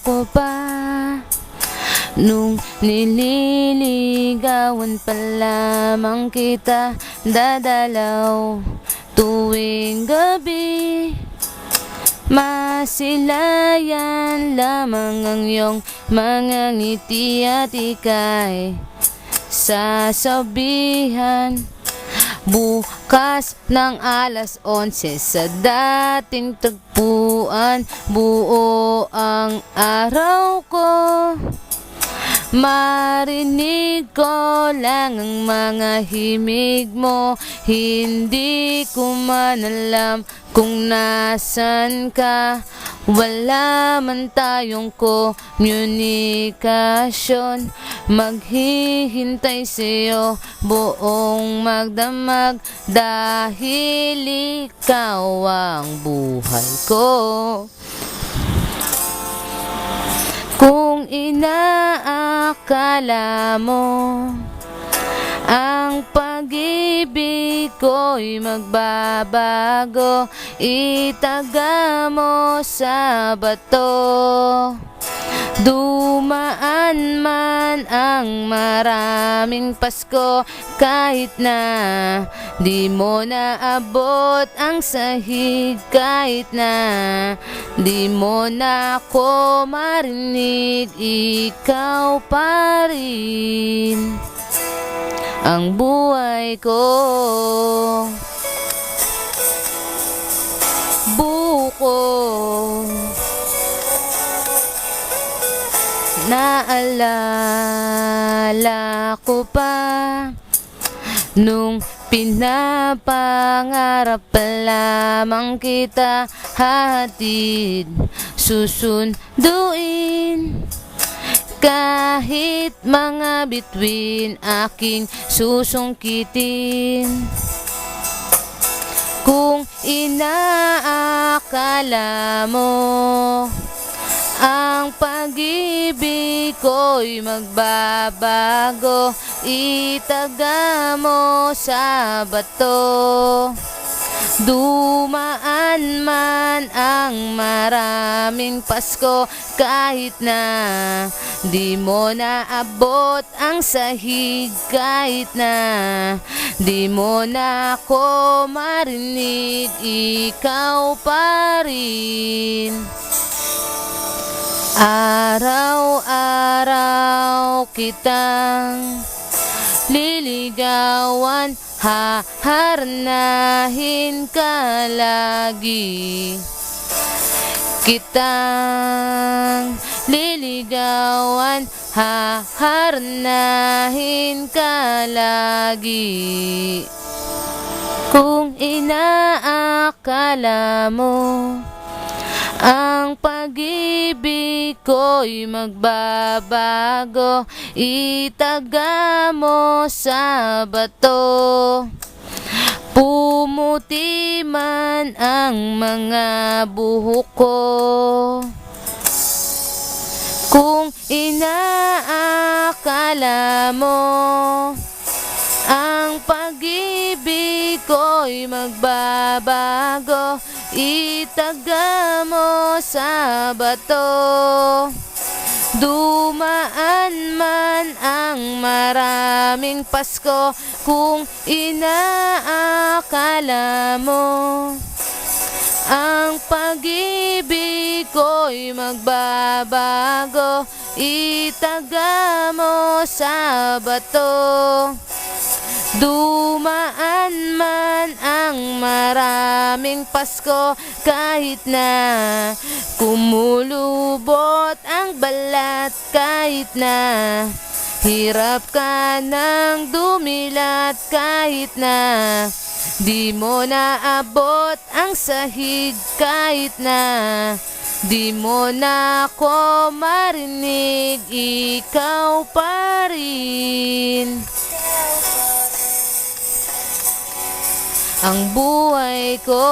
ko pa nung nililigawan pa lamang kita, dadalaw tuwing gabi. Masilayan lamang ang iyong mga ngiti at ika'y sasabihan bukas ng alas 11 sa dating tagpuan. Buo ang araw ko, marinig ko lang ang mga himig mo. Hindi ko man alam kung nasan ka, wala man tayong komunikasyon. Maghihintay sa'yo buong magdamag, dahil ikaw ang buhay ko. Kung inaakala mo ang pag-ibig ko'y magbabago, itaga mo sa bato. Dumaan man ang maraming Pasko, kahit na di mo naabot ang sahig, kahit na di mo na ako marinig, ikaw pa rin ang buhay ko. Buko naalala ko pa nung pinapangarap pa lamang kita, hatid susunduin. Kahit mga bituin aking susungkitin. Kung inaakala mo ang pag-ibig ko'y magbabago, itaga mo sa bato. Dumaan man ang maraming Pasko, kahit na di mo naabot ang sahig, kahit na di mo na ako marinig, ikaw pa rin. Araw-araw kitang liligawan, haharanahin ka lagi. Kitang liligawan, haharanahin ka lagi. Kung inaakala mo ang pag-ibig ko'y magbabago, itaga mo sa bato. Pumuti man ang mga buhok ko, kung inaakala mo ang pag-ibig ko'y magbabago, itaga mo sa bato. Dumaan man ang maraming Pasko, kung inaakala mo ang pag-ibig ko'y magbabago, itaga mo sa bato. Dumaan man ang maraming Pasko, kahit na kumulubot ang balat, kahit na hirap ka ng dumilat, kahit na di mo naabot ang sahig, kahit na di mo na ako marinig, ikaw pa rin ang buhay ko.